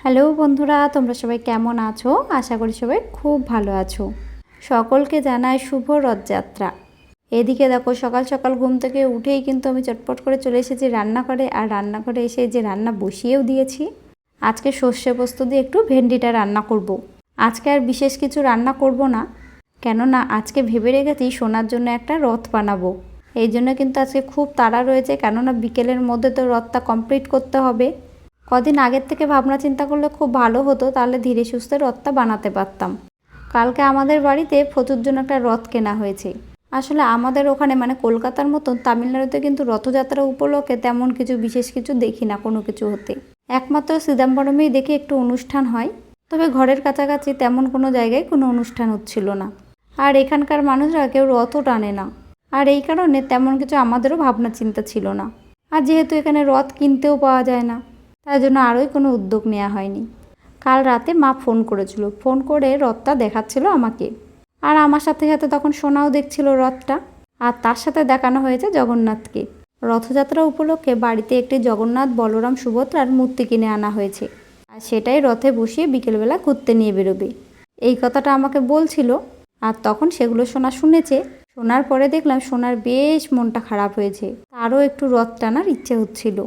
Hello বন্ধুরা, তোমরা সবাই কেমন আছো? আশা করি সবাই খুব ভালো আছো। সকলকে জানাই শুভ রথযাত্রা। এদিকে দেখো, সকাল সকাল ঘুম থেকে উঠেই কিন্তু আমি চটপট করে চলে এসেছি রান্নাঘরে। আর রান্নাঘরে এসে যে রান্না বসিয়েও দিয়েছি। আজকে সর্ষে পোস্ত দিয়ে একটু ভেন্ডিটা রান্না করব। আজকে আর বিশেষ কিছু রান্না করব না, কেননা আজকে ভেবে রেখেছি সোনার জন্য একটা রথ বানাবো। এই জন্য কিন্তু আজকে খুব তাড়া রয়েছে, কেননা বিকেলের মধ্যে তো রথটা কমপ্লিট করতে হবে। কদিন আগের থেকে ভাবনা চিন্তা করলে খুব ভালো হতো, তাহলে ধীরে সুস্থে রথটা বানাতে পারতাম। কালকে আমাদের বাড়িতে প্রচুর জন্য একটা রথ কেনা হয়েছে। আসলে আমাদের ওখানে মানে কলকাতার মতন তামিলনাড়ুতে কিন্তু রথযাত্রা উপলক্ষে তেমন কিছু বিশেষ কিছু দেখি না কোনো কিছু হতে। একমাত্র সিদাম্বরমেই দেখি একটু অনুষ্ঠান হয়, তবে ঘরের কাছাকাছি তেমন কোনো জায়গায় কোনো অনুষ্ঠান হচ্ছিল না। আর এখানকার মানুষরা কেউ রথও টানে না, আর এই কারণে তেমন কিছু আমাদেরও ভাবনা চিন্তা ছিল না। আর যেহেতু এখানে রথ কিনতেও পাওয়া যায় না, তাই জন্য আরোই কোনো উদ্যোগ নেওয়া হয়নি। কাল রাতে মা ফোন করেছিল, ফোন করে রথটা দেখাচ্ছিল আমাকে। আর আমার সাথে সাথে তখন সোনাও দেখছিল রথটা। আর তার সাথে দেখানো হয়েছে জগন্নাথকে। রথযাত্রা উপলক্ষে বাড়িতে একটি জগন্নাথ, বলরাম, সুভদ্রার মূর্তি কিনে আনা হয়েছে। আর সেটাই রথে বসিয়ে বিকেলবেলা ঘুরতে নিয়ে বেরোবে, এই কথাটা আমাকে বলছিল। আর তখন সেগুলো সোনা শুনেছে। শোনার পরে দেখলাম সোনার বেশ মনটা খারাপ হয়েছে, তারও একটু রথ টানার ইচ্ছে হচ্ছিল,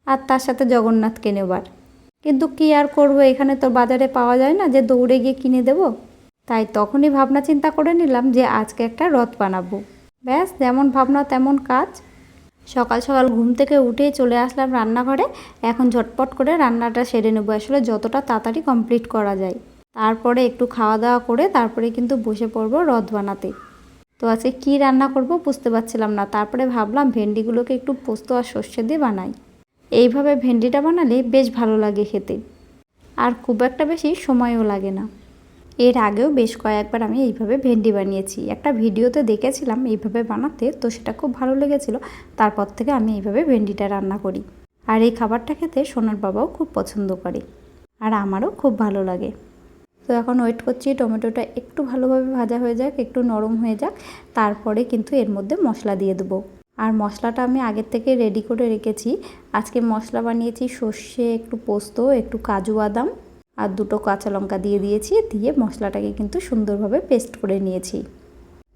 আর তার সাথে জগন্নাথকে নেবার। কিন্তু কি আর করবো, এখানে তো বাজারে পাওয়া যায় না যে দৌড়ে গিয়ে কিনে দেব। তাই তখনই ভাবনা চিন্তা করে নিলাম যে আজকে একটা রথ বানাবো। ব্যাস, যেমন ভাবনা তেমন কাজ। সকাল সকাল ঘুম থেকে উঠেই চলে আসলাম রান্নাঘরে। এখন ঝটপট করে রান্নাটা সেরে নেবো, আসলে যতটা তাড়াতাড়ি কমপ্লিট করা যায়। তারপরে একটু খাওয়া দাওয়া করে তারপরে কিন্তু বসে পড়বো রথ বানাতে। তো আজকে কী রান্না করব বুঝতে পারছিলাম না, তারপরে ভাবলাম ভেন্ডিগুলোকে একটু পোস্ত আর সর্ষে দিয়ে বানাই। এইভাবে ভেন্ডিটা বানালে বেশ ভালো লাগে খেতে, আর খুব একটা বেশি সময়ও লাগে না। এর আগেও বেশ কয়েকবার আমি এইভাবে ভেন্ডি বানিয়েছি, একটা ভিডিওতে দেখেছিলাম এইভাবে বানাতে, তো সেটা খুব ভালো লেগেছিল। তারপর থেকে আমি এইভাবে ভেন্ডিটা রান্না করি। আর এই খাবারটা খেতে সোনার বাবাও খুব পছন্দ করে, আর আমারও খুব ভালো লাগে। তো এখন ওয়েট করছি টমেটোটা একটু ভালোভাবে ভাজা হয়ে যাক, একটু নরম হয়ে যাক, তারপরে কিন্তু এর মধ্যে মশলা দিয়ে দেবো। আর মশলাটা আমি আগের থেকে রেডি করে রেখেছি। আজকে মশলা বানিয়েছি সর্ষে, একটু পোস্ত, একটু কাজু বাদাম আর দুটো কাঁচা লঙ্কা দিয়ে দিয়েছি, দিয়ে মশলাটাকে কিন্তু সুন্দরভাবে পেস্ট করে নিয়েছি।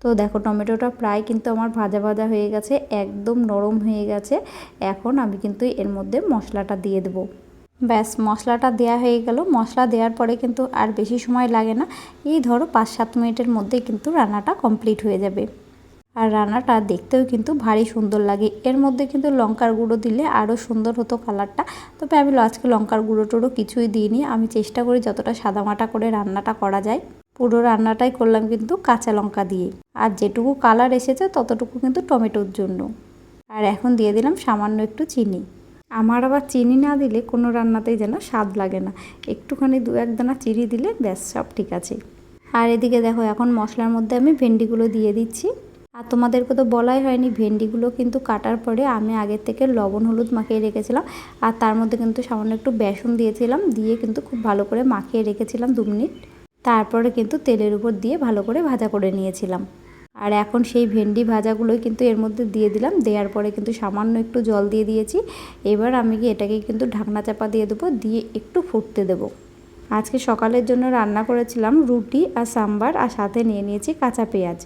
তো দেখো, টমেটোটা প্রায় কিন্তু আমার ভাজা ভাজা হয়ে গেছে, একদম নরম হয়ে গেছে। এখন আমি কিন্তু এর মধ্যে মশলাটা দিয়ে দেবো। ব্যাস, মশলাটা দেওয়া হয়ে গেল। মশলা দেওয়ার পরে কিন্তু আর বেশি সময় লাগে না, এই ধরো 5-7 মিনিটের মধ্যেই কিন্তু রান্নাটা কমপ্লিট হয়ে যাবে। আর রান্নাটা দেখতেও কিন্তু ভারী সুন্দর লাগে। এর মধ্যে কিন্তু লঙ্কার গুঁড়ো দিলে আরও সুন্দর হতো কালারটা, তবে আমি আজকে লঙ্কার গুঁড়ো টুড়ো কিছুই দিইনি। আমি চেষ্টা করি যতটা সাদামাটা করে রান্নাটা করা যায়। পুরো রান্নাটাই করলাম কিন্তু কাঁচা লঙ্কা দিয়ে, আর যেটুকু কালার এসেছে ততটুকু কিন্তু টমেটোর জন্য। আর এখন দিয়ে দিলাম সামান্য একটু চিনি। আমার আবার চিনি না দিলে কোনো রান্নাতেই যেন স্বাদ লাগে না, একটুখানি 2-1 দানা চিনি দিলে ব্যাস সব ঠিক আছে। আর এদিকে দেখো, এখন মশলার মধ্যে আমি ভেন্ডিগুলো দিয়ে দিচ্ছি। আর তোমাদেরকে তো বলাই হয়নি, ভেন্ডিগুলো কিন্তু কাটার পরে আমি আগের থেকে লবণ হলুদ মাখিয়ে রেখেছিলাম, আর তার মধ্যে কিন্তু সামান্য একটু বেসন দিয়েছিলাম, দিয়ে কিন্তু খুব ভালো করে মাখিয়ে রেখেছিলাম 2 মিনিট। তারপরে কিন্তু তেলের উপর দিয়ে ভালো করে ভাজা করে নিয়েছিলাম। আর এখন সেই ভেন্ডি ভাজাগুলোই কিন্তু এর মধ্যে দিয়ে দিলাম, দেওয়ার পরে কিন্তু সামান্য একটু জল দিয়ে দিয়েছি। এবার আমি এটাকে কিন্তু ঢাকনা চাপা দিয়ে দেবো, দিয়ে একটু ফুটতে দেবো। আজকে সকালের জন্য রান্না করেছিলাম রুটি আর সাম্বার, আর সাথে নিয়ে নিয়েছি কাঁচা পেঁয়াজ।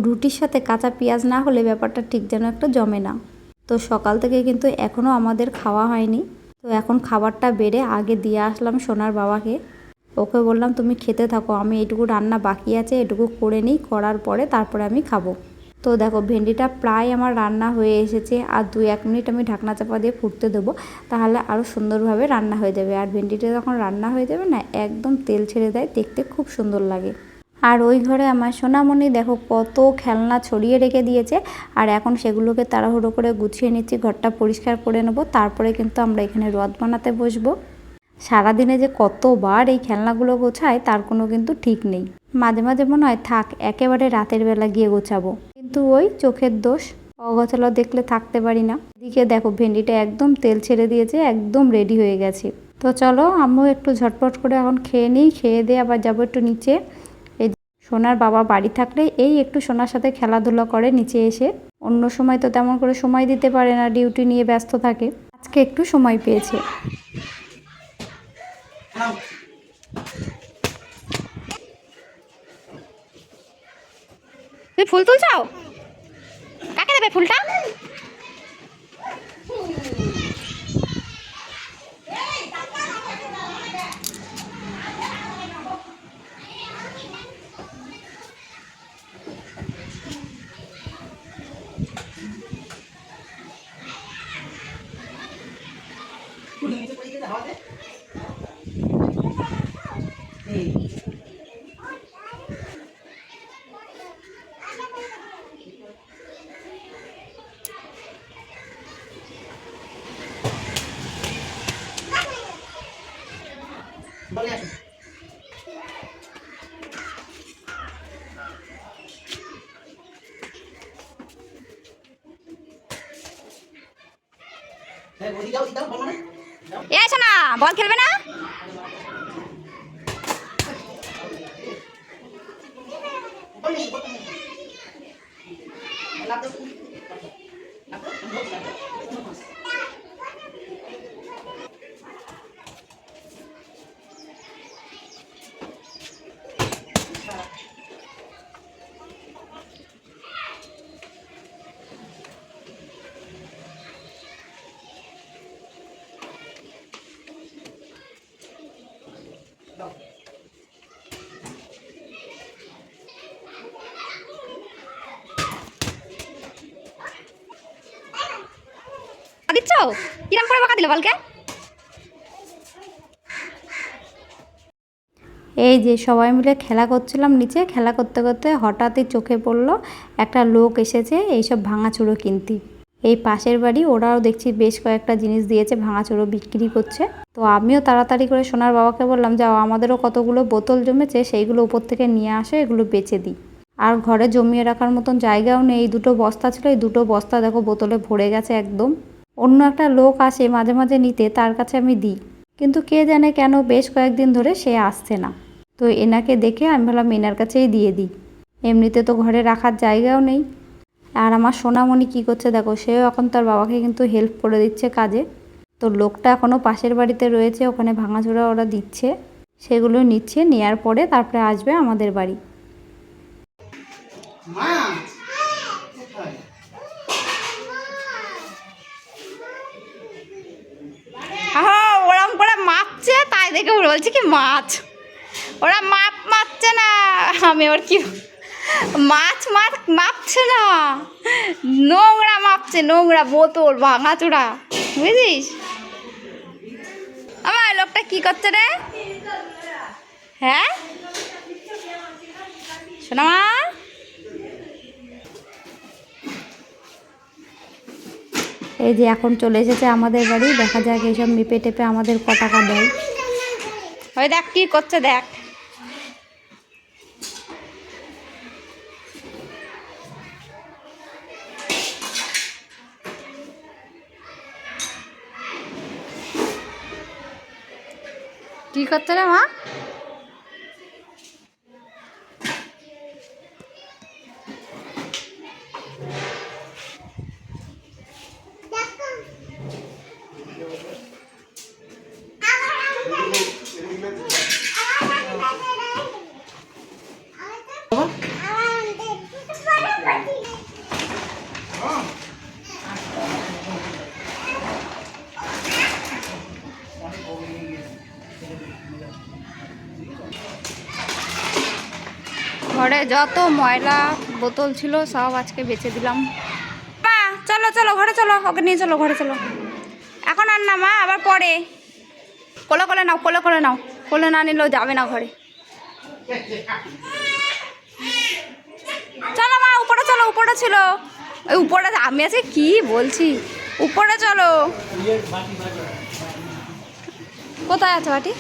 রুটির সাথে কাঁচা পেঁয়াজ না হলে ব্যাপারটা ঠিক যেন একটা জমে না। তো সকাল থেকে কিন্তু এখনও আমাদের খাওয়া হয়নি। তো এখন খাবারটা বেড়ে আগে দিয়ে আসলাম সোনার বাবাকে। ওকে বললাম তুমি খেতে থাকো, আমি এইটুকু রান্না বাকি আছে এটুকু করে নিই, করার পরে তারপরে আমি খাবো। তো দেখো, ভেন্ডিটা প্রায় আমার রান্না হয়ে এসেছে, আর 2-1 মিনিট আমি ঢাকনা চাপা দিয়ে ফুটতে দেবো, তাহলে আরও সুন্দরভাবে রান্না হয়ে যাবে। আর ভেন্ডিটা যখন রান্না হয়ে যাবে না, একদম তেল ছেড়ে দেয়, দেখতে খুব সুন্দর লাগে। আর ওই ঘরে আমার সোনামণি দেখো কত খেলনা ছড়িয়ে রেখে দিয়েছে, আর এখন সেগুলোকে তাড়াহুড়ো করে গুছিয়ে নিচ্ছি, ঘরটা পরিষ্কার করে নেবো, তারপরে কিন্তু আমরা এখানে রথ বানাতে বসবো। সারাদিনে যে কতবার এই খেলনাগুলো গোছায় তার কোনো কিন্তু ঠিক নেই। মাঝে মাঝে মনে হয় থাক একেবারে রাতের বেলা গিয়ে গোছাবো, কিন্তু ওই চোখের দোষ, অগোছালো দেখলে থাকতে পারি না। এদিকে দেখো, ভেন্ডিটা একদম তেল ছেড়ে দিয়েছে, একদম রেডি হয়ে গেছে। তো চলো আমিও একটু ঝটপট করে এখন খেয়ে নিই, খেয়ে দিয়ে আবার যাবো একটু নিচে। এই সোনার বাবা বাড়ি থাকলে এই একটু সোনার সাথে খেলাধুলা করে নিচে এসে, অন্য সময় তো তেমন করে সময় দিতে পারে না, ডিউটি নিয়ে ব্যস্ত থাকে। আজকে একটু সময় পেয়েছে। তুই ফুল তুলছাও? কাকে দেবে ফুলটা? এ আসো না, বল খেলবে না? দিচ্ছ? কিরম করে বকা দিল বলকে? এই যে সবাই মিলে খেলা করছিলাম নিচে, খেলা করতে করতে হঠাৎই চোখে পড়লো একটা লোক এসেছে এইসব ভাঙাচুরো কিনতে। এই পাশের বাড়ি ওরাও দেখছি বেশ কয়েকটা জিনিস দিয়েছে, ভাঙাচুরো বিক্রি করছে। তো আমিও তাড়াতাড়ি করে সোনার বাবাকে বললাম, যাও আমাদেরও কতগুলো বোতল জমেছে সেইগুলো উপর থেকে নিয়ে আসো, এগুলো বেচে দিই। আর ঘরে জমিয়ে রাখার মতন জায়গাও নেই। এই দুটো বস্তা ছিল, এই দুটো বস্তা দেখো বোতলে ভরে গেছে একদম। অন্য একটা লোক আসে মাঝে মাঝে নিতে, তার কাছে আমি দিই, কিন্তু কে জানে কেন বেশ কয়েকদিন ধরে সে আসছে না। তো এনাকে দেখে আমি ভাবলাম এনার কাছেই দিয়ে দিই, এমনিতে তো ঘরে রাখার জায়গাও নেই। আর আমার সোনামণি কী করছে দেখো, সেও এখন তার বাবাকে কিন্তু হেল্প করে দিচ্ছে কাজে। তো লোকটা এখনও পাশের বাড়িতে রয়েছে, ওখানে ভাঙাচোরা ওরা দিচ্ছে, সেগুলো নিচ্ছে, নেওয়ার পরে তারপরে আসবে আমাদের বাড়ি। হ্যাঁ, ওরম করে মাপছে, তাই দেখে বলছে কি মাছ। ওরা মাপছে না, আমি ওর কি মাছ মাপছে না, নোংরা মাপছে, নোংরা বোতল ভাঙাচোরা, বুঝিস? আমার লোকটা কি করছে রে? হ্যাঁ শোনা মা, এই যে এখন চলে এসেছে আমাদের বাড়ি, দেখা যাক এইসব মেপে টেপে আমাদের ক টাকা দেয়। ওই দেখ কি করছে, দেখ। কি করছে রে মা? ঘরে যত ময়লা বোতল ছিল সব আজকে বেচে দিলাম। মা চলো চলো ঘরে চলো, ওকে নিয়ে চলো ঘরে চলো। এখন আর না মা, আবার পরে। কোলে কোলে নাও, কোলে কোলে নাও, কোলে না নিলেও যাবে না ঘরে। চলো মা উপরে চলো, উপরে ছিল ওই উপরে, আমি আজকে কি বলছি, উপরে চলো। কোথায় আছে বাটি?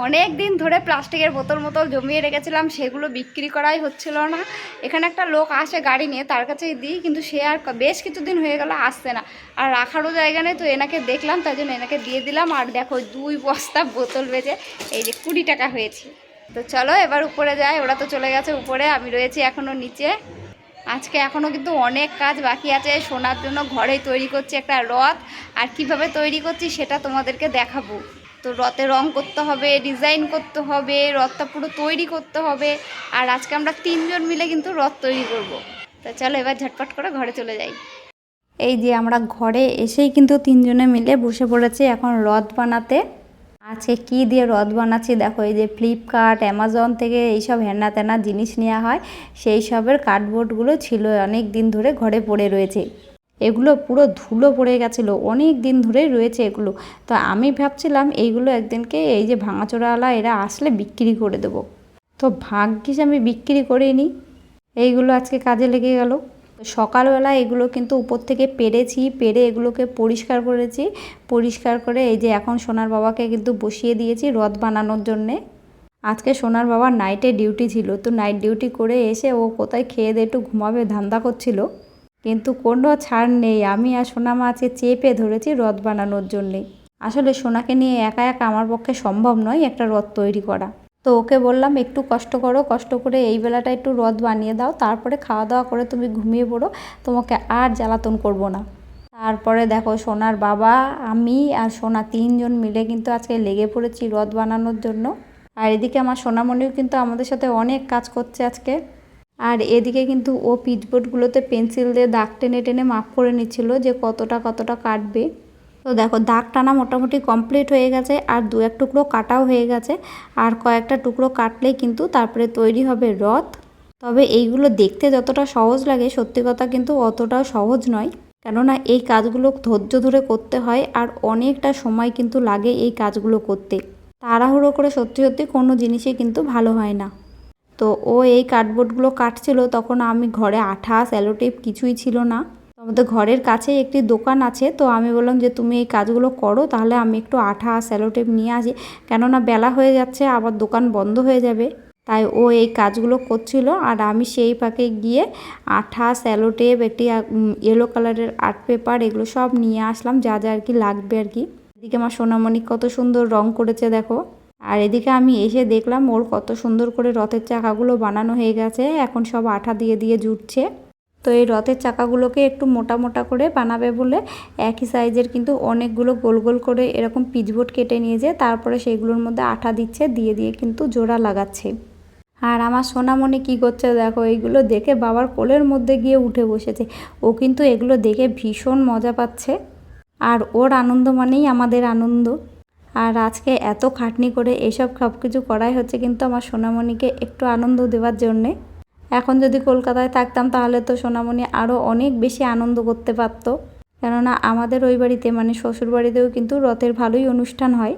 অনেক দিন ধরে প্লাস্টিকের বোতল জমিয়ে রেখেছিলাম, সেগুলো বিক্রি করাই হচ্ছিল না। এখানে একটা লোক আসে গাড়ি নিয়ে, তার কাছেই দিই, কিন্তু সে আর বেশ কিছুদিন হয়ে গেল আসছে না, আর রাখারও জায়গা নেই। তো এনাকে দেখলাম, তাই জন্য এনাকে দিয়ে দিলাম। আর দেখো 2 বস্তা বোতল বেচে এই যে 20 টাকা হয়েছে। তো চলো এবার উপরে যাই, ওরা তো চলে গেছে উপরে, আমি রয়েছি এখনও নিচে। আজকে এখনও কিন্তু অনেক কাজ বাকি আছে। সোনার জন্য ঘরেই তৈরি করছি একটা রথ, আর কিভাবে তৈরি করছি সেটা তোমাদেরকে দেখাবো। তো রথে রং করতে হবে, ডিজাইন করতে হবে, রথটা পুরো তৈরি করতে হবে। আর আজকে আমরা 3 জন মিলে কিন্তু রথ তৈরি করব। তো চলো এবার ঝটপট করে ঘরে চলে যাই। এই যে আমরা ঘরে এসেই কিন্তু 3 জনে মিলে বসে পড়েছি এখন রথ বানাতে। আজকে কি দিয়ে রথ বানাচ্ছি দেখো, এই যে ফ্লিপকার্ট, অ্যামাজন থেকে এইসব হেনা তেনা জিনিস নেওয়া হয়, সেই সবের কার্ডবোর্ডগুলো ছিল অনেক দিন ধরে ঘরে পড়ে রয়েছে। এগুলো পুরো ধুলো পড়ে গেছিলো, অনেক দিন ধরেই রয়েছে এগুলো। তো আমি ভাবছিলাম এইগুলো একদিনকে এই যে ভাঙাচোরাওয়ালা এরা আসলে বিক্রি করে দেবো। তো ভাগ্যিস আমি বিক্রি করিনি, এইগুলো আজকে কাজে লেগে গেল। সকালবেলা এগুলো কিন্তু উপর থেকে পেরে এগুলোকে পরিষ্কার করেছি। পরিষ্কার করে এই যে এখন সোনার বাবাকে কিন্তু বসিয়ে দিয়েছি রথ বানানোর জন্যে। আজকে সোনার বাবার নাইটে ডিউটি ছিল, তো নাইট ডিউটি করে এসে ও কোথায় খেয়ে দিয়ে একটু ঘুমাবে ধান্দা করছিল, কিন্তু কোনো ছাড় নেই, আমি আর সোনামা আজকে চেপে ধরেছি রথ বানানোর জন্যে। আসলে সোনাকে নিয়ে একা একা আমার পক্ষে সম্ভব নয় একটা রথ তৈরি করা। তো ওকে বললাম একটু কষ্ট করো, কষ্ট করে এই বেলাটা একটু রথ বানিয়ে দাও, তারপরে খাওয়া দাওয়া করে তুমি ঘুমিয়ে পড়ো, তোমাকে আর জ্বালাতন করব না। তারপরে দেখো সোনার বাবা, আমি আর সোনা 3 জন মিলে কিন্তু আজকে লেগে পড়েছি রথ বানানোর জন্য। আর এদিকে আমার সোনামণিও কিন্তু আমাদের সাথে অনেক কাজ করছে আজকে। আর এদিকে কিন্তু ও পিচবোর্ডগুলোতে পেন্সিল দিয়ে দাগ টেনে টেনে মাপ করে নিচ্ছিল যে কতটা কতটা কাটবে। তো দেখো দাগ টানা মোটামুটি কমপ্লিট হয়ে গেছে, আর 2-1 টুকরো কাটাও হয়ে গেছে, আর কয়েকটা টুকরো কাটলেই কিন্তু তারপরে তৈরি হবে রথ। তবে এইগুলো দেখতে যতটা সহজ লাগে সত্যি কথা কিন্তু অতটাও সহজ নয়, কেননা এই কাজগুলো ধৈর্য ধরে করতে হয় আর অনেকটা সময় কিন্তু লাগে এই কাজগুলো করতে। তাড়াহুড়ো করে সত্যি সত্যি কোনো জিনিসই কিন্তু ভালো হয় না। তো ও এই কার্ডবোর্ডগুলো কাটছিল, তখন আমি ঘরে আঠা সেলোটেপ কিছুই ছিল না। আমাদের ঘরের কাছেই একটি দোকান আছে, তো আমি বললাম যে তুমি এই কাজগুলো করো, তাহলে আমি একটু আঠা সেলোটেপ নিয়ে আসি, কেননা বেলা হয়ে যাচ্ছে আবার দোকান বন্ধ হয়ে যাবে। তাই ও এই কাজগুলো করছিল, আর আমি সেই ফাঁকে গিয়ে আঠা সেলোটেপ, একটি ইয়েলো কালারের আর্ট পেপার, এগুলো সব নিয়ে আসলাম, যা যা আর কি লাগবে আর কি। এদিকে আমার সোনামণি কত সুন্দর রং করেছে দেখো। আর এদিকে আমি এসে দেখলাম ওর কত সুন্দর করে রথের চাকাগুলো বানানো হয়ে গেছে, এখন সব আঠা দিয়ে দিয়ে জুটছে। তো এই রথের চাকাগুলোকে একটু মোটা মোটা করে বানাবে বলে একই সাইজের কিন্তু অনেকগুলো গোল গোল করে এরকম পিচবোর্ড কেটে নিয়েছে, তারপরে সেইগুলোর মধ্যে আঠা দিচ্ছে, দিয়ে দিয়ে কিন্তু জোড়া লাগাচ্ছে। আর আমার সোনামণি কি করছে দেখো, এইগুলো দেখে বাবার কোলের মধ্যে গিয়ে উঠে বসেছে। ও কিন্তু এগুলো দেখে ভীষণ মজা পাচ্ছে, আর ওর আনন্দ মানেই আমাদের আনন্দ। আর আজকে এত খাটনি করে এসব সব কিছু করাই হচ্ছে কিন্তু আমার সোনামণিকে একটু আনন্দ দেওয়ার জন্যে। এখন যদি কলকাতায় থাকতাম তাহলে তো সোনামণি আরও অনেক বেশি আনন্দ করতে পারতো, কেননা আমাদের ওই বাড়িতে মানে শ্বশুর বাড়িতেও কিন্তু রথের ভালোই অনুষ্ঠান হয়।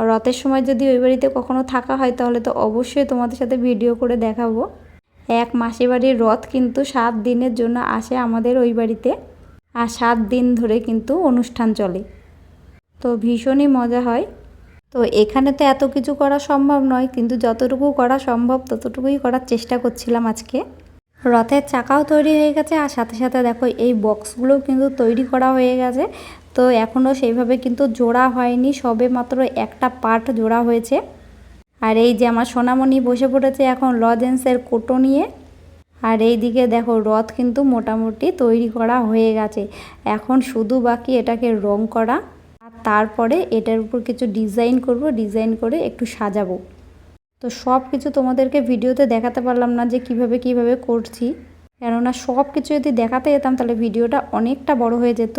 রথের সময় যদি ওই বাড়িতে কখনো থাকা হয় তাহলে তো অবশ্যই তোমাদের সাথে ভিডিও করে দেখাবো। এক মাসি বাড়ির রথ কিন্তু 7 দিনের জন্য আসে আমাদের ওই বাড়িতে, আর 7 দিন ধরে কিন্তু অনুষ্ঠান চলে, তো ভীষণই মজা হয়। তো এখানে তো এত কিছু করা সম্ভব নয়, কিন্তু যতটুকু করা সম্ভব ততটুকুই করার চেষ্টা করছিলাম আজকে। রথের চাকাও তৈরি হয়ে গেছে, আর সাথে সাথে দেখো এই বক্সগুলোও কিন্তু তৈরি করা হয়ে গেছে। তো এখনও সেইভাবে কিন্তু জোড়া হয়নি, সবে মাত্র একটা পার্ট জোড়া হয়েছে। আর এই যে আমার সোনামণি বসে পড়েছে এখন লজেন্সের কোটো নিয়ে। আর এই দিকে দেখো রথ কিন্তু মোটামুটি তৈরি করা হয়ে গেছে, এখন শুধু বাকি এটাকে রং করা, আর তারপরে এটার উপর কিছু ডিজাইন করব, ডিজাইন করে একটু সাজাবো। তো সব কিছু তোমাদেরকে ভিডিওতে দেখাতে পারলাম না যে কিভাবে কিভাবে করছি, কেননা সব কিছু যদি দেখাতে যেতাম তাহলে ভিডিওটা অনেকটা বড় হয়ে যেত।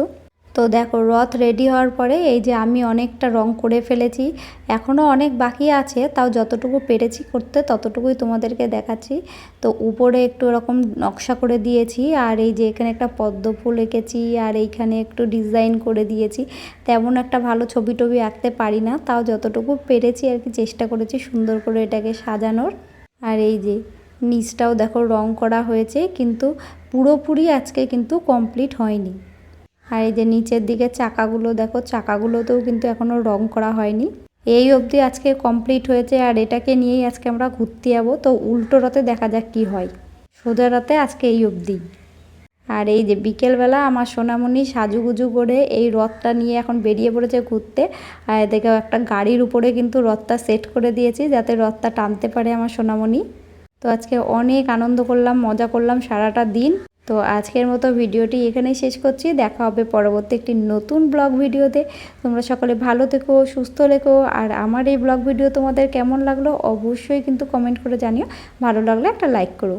তো দেখো রথ রেডি হওয়ার পরে এই যে আমি অনেকটা রং করে ফেলেছি, এখনও অনেক বাকি আছে, তাও যতটুকু পেরেছি করতে ততটুকুই তোমাদেরকে দেখাচ্ছি। তো উপরে একটু এরকম নকশা করে দিয়েছি, আর এই যে এখানে একটা পদ্ম ফুল এঁকেছি, আর এইখানে একটু ডিজাইন করে দিয়েছি। তেমন একটা ভালো ছবি টবি আঁকতে পারি না, তাও যতটুকু পেরেছি আর কি চেষ্টা করেছি সুন্দর করে এটাকে সাজানোর। আর এই যে নিচটাও দেখো রং করা হয়েছে, কিন্তু পুরোপুরি আজকে কিন্তু কমপ্লিট হয়নি। আর এই যে নিচের দিকে চাকাগুলো দেখো, চাকাগুলোতেও কিন্তু এখনও রং করা হয়নি। এই অবধি আজকে কমপ্লিট হয়েছে, আর এটাকে নিয়েই আজকে আমরা ঘুরতে যাবো। তো উল্টো রথে দেখা যাক কি হয়, সোজা রথে আজকে এই অবধি। আর এই যে বিকেলবেলা আমার সোনামণি সাজুগুজু করে এই রথটা নিয়ে এখন বেরিয়ে পড়েছে ঘুরতে। আর এদিকে একটা গাড়ির উপরে কিন্তু রথটা সেট করে দিয়েছি যাতে রথটা টানতে পারে আমার সোনামণি। তো আজকে অনেক আনন্দ করলাম, মজা করলাম সারাটা দিন। তো আজকের মতো ভিডিওটি এখানেই শেষ করছি। দেখা হবে পরবর্তী একটি নতুন ব্লগ ভিডিওতে। তোমরা সকলে ভালো থেকো, সুস্থ থেকো। আর আমার এই ব্লগ ভিডিও তোমাদের কেমন লাগলো অবশ্যই কিন্তু কমেন্ট করে জানিও। ভালো লাগলে একটা লাইক করো।